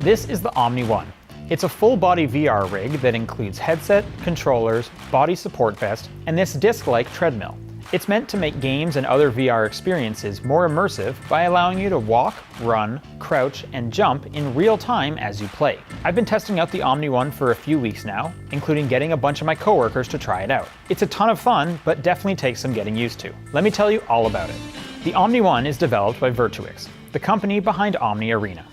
This is the Omni One. It's a full-body VR rig that includes headset, controllers, body support vest, and this disc-like treadmill. It's meant to make games and other VR experiences more immersive by allowing you to walk, run, crouch, and jump in real time as you play. I've been testing out the Omni One for a few weeks now, including getting a bunch of my coworkers to try it out. It's a ton of fun, but definitely takes some getting used to. Let me tell you all about it. The Omni One is developed by Virtuix, the company behind Omni Arena,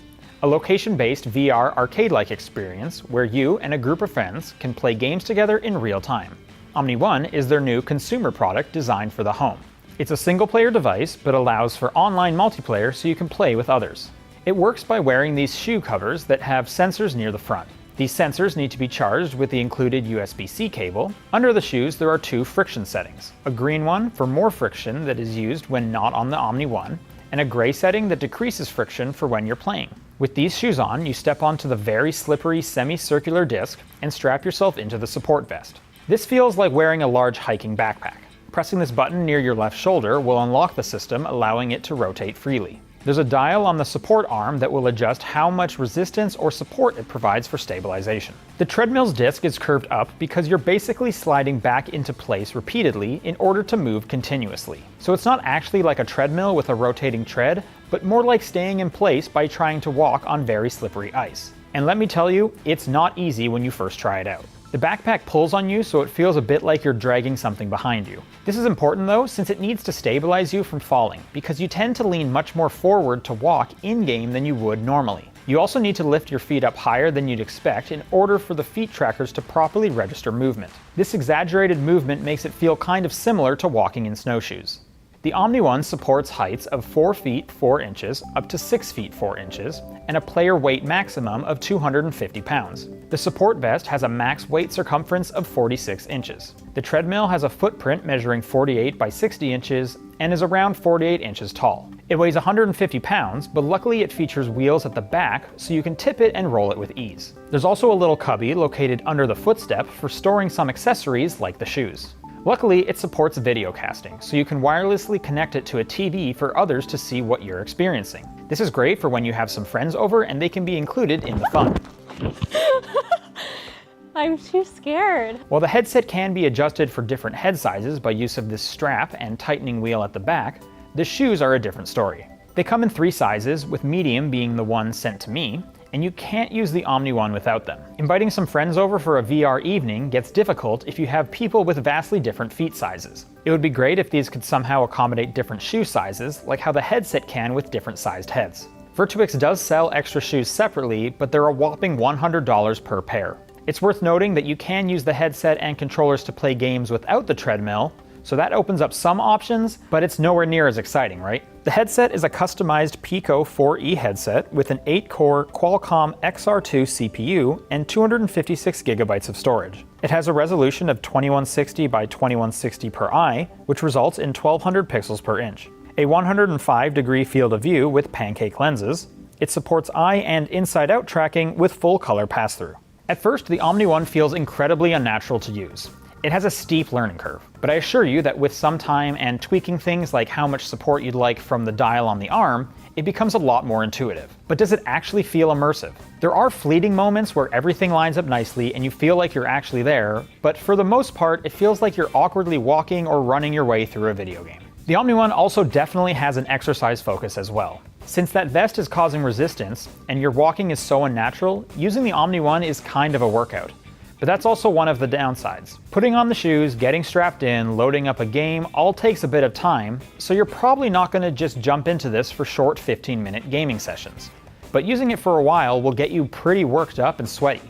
a location-based VR arcade-like experience where you and a group of friends can play games together in real time. Omni One is their new consumer product designed for the home. It's a single-player device, but allows for online multiplayer so you can play with others. It works by wearing these shoe covers that have sensors near the front. These sensors need to be charged with the included USB-C cable. Under the shoes there are two friction settings, a green one for more friction that is used when not on the Omni One, and a gray setting that decreases friction for when you're playing. With these shoes on, you step onto the very slippery semicircular disc and strap yourself into the support vest. This feels like wearing a large hiking backpack. Pressing this button near your left shoulder will unlock the system, allowing it to rotate freely. There's a dial on the support arm that will adjust how much resistance or support it provides for stabilization. The treadmill's disc is curved up because you're basically sliding back into place repeatedly in order to move continuously. So it's not actually like a treadmill with a rotating tread, but more like staying in place by trying to walk on very slippery ice. And let me tell you, it's not easy when you first try it out. The backpack pulls on you, so it feels a bit like you're dragging something behind you. This is important though, since it needs to stabilize you from falling, because you tend to lean much more forward to walk in-game than you would normally. You also need to lift your feet up higher than you'd expect in order for the feet trackers to properly register movement. This exaggerated movement makes it feel kind of similar to walking in snowshoes. The Omni One supports heights of 4 feet 4 inches up to 6 feet 4 inches, and a player weight maximum of 250 pounds. The support vest has a max weight circumference of 46 inches. The treadmill has a footprint measuring 48 by 60 inches and is around 48 inches tall. It weighs 150 pounds, but luckily it features wheels at the back so you can tip it and roll it with ease. There's also a little cubby located under the footstep for storing some accessories like the shoes. Luckily, it supports video casting, so you can wirelessly connect it to a TV for others to see what you're experiencing. This is great for when you have some friends over and they can be included in the fun. I'm too scared. While the headset can be adjusted for different head sizes by use of this strap and tightening wheel at the back, the shoes are a different story. They come in 3 sizes, with medium being the one sent to me, and you can't use the Omni One without them. Inviting some friends over for a VR evening gets difficult if you have people with vastly different feet sizes. It would be great if these could somehow accommodate different shoe sizes, like how the headset can with different sized heads. Virtuix does sell extra shoes separately, but they're a whopping $100 per pair. It's worth noting that you can use the headset and controllers to play games without the treadmill, so that opens up some options, but it's nowhere near as exciting, right? The headset is a customized Pico 4e headset with an 8-core Qualcomm XR2 CPU and 256 gigabytes of storage. It has a resolution of 2160 by 2160 per eye, which results in 1200 pixels per inch. A 105-degree field of view with pancake lenses. It supports eye and inside-out tracking with full color pass-through. At first, the Omni One feels incredibly unnatural to use. It has a steep learning curve, but I assure you that with some time and tweaking things like how much support you'd like from the dial on the arm, it becomes a lot more intuitive. But does it actually feel immersive? There are fleeting moments where everything lines up nicely and you feel like you're actually there, but for the most part, it feels like you're awkwardly walking or running your way through a video game. The Omni One also definitely has an exercise focus as well. Since that vest is causing resistance and your walking is so unnatural, using the Omni One is kind of a workout. But that's also one of the downsides. Putting on the shoes, getting strapped in, loading up a game all takes a bit of time, so you're probably not going to just jump into this for short 15-minute gaming sessions. But using it for a while will get you pretty worked up and sweaty.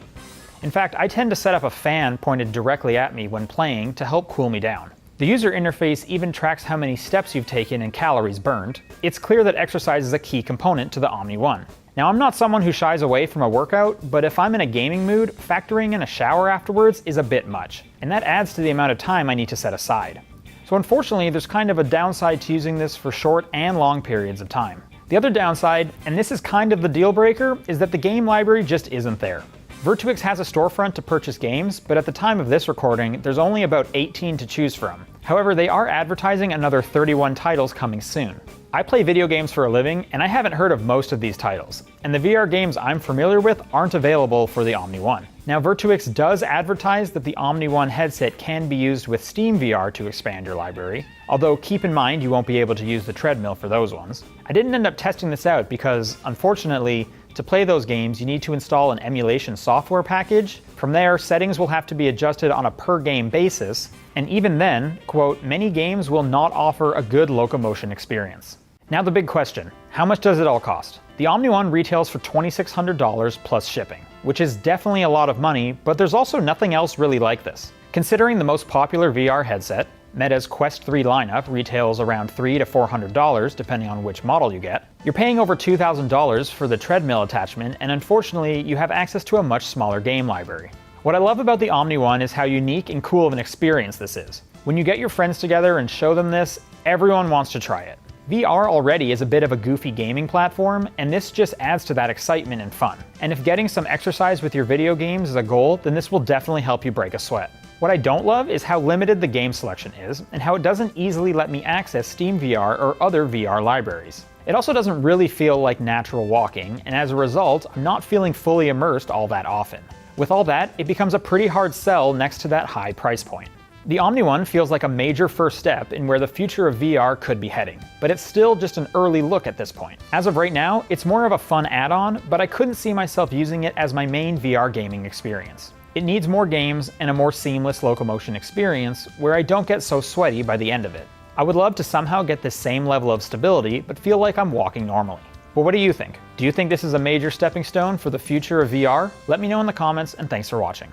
In fact, I tend to set up a fan pointed directly at me when playing to help cool me down. The user interface even tracks how many steps you've taken and calories burned. It's clear that exercise is a key component to the Omni One. Now, I'm not someone who shies away from a workout, but if I'm in a gaming mood, factoring in a shower afterwards is a bit much, and that adds to the amount of time I need to set aside. So unfortunately, there's kind of a downside to using this for short and long periods of time. The other downside, and this is kind of the deal breaker, is that the game library just isn't there. Virtuix has a storefront to purchase games, but at the time of this recording, there's only about 18 to choose from. However, they are advertising another 31 titles coming soon. I play video games for a living, and I haven't heard of most of these titles, and the VR games I'm familiar with aren't available for the Omni One. Now, Virtuix does advertise that the Omni One headset can be used with SteamVR to expand your library, although keep in mind you won't be able to use the Treadmill for those ones. I didn't end up testing this out because, unfortunately, to play those games you need to install an emulation software package. From there, settings will have to be adjusted on a per-game basis, and even then, quote, many games will not offer a good locomotion experience. Now the big question, how much does it all cost? The Omni One retails for $2,600 plus shipping, which is definitely a lot of money, but there's also nothing else really like this. Considering the most popular VR headset, Meta's Quest 3 lineup retails around $300 to $400 depending on which model you get, you're paying over $2,000 for the Treadmill attachment, and unfortunately you have access to a much smaller game library. What I love about the Omni One is how unique and cool of an experience this is. When you get your friends together and show them this, everyone wants to try it. VR already is a bit of a goofy gaming platform, and this just adds to that excitement and fun. And if getting some exercise with your video games is a goal, then this will definitely help you break a sweat. What I don't love is how limited the game selection is, and how it doesn't easily let me access SteamVR or other VR libraries. It also doesn't really feel like natural walking, and as a result, I'm not feeling fully immersed all that often. With all that, it becomes a pretty hard sell next to that high price point. The Omni One feels like a major first step in where the future of VR could be heading, but it's still just an early look at this point. As of right now, it's more of a fun add-on, but I couldn't see myself using it as my main VR gaming experience. It needs more games and a more seamless locomotion experience where I don't get so sweaty by the end of it. I would love to somehow get this same level of stability, but feel like I'm walking normally. But what do you think? Do you think this is a major stepping stone for the future of VR? Let me know in the comments, and thanks for watching.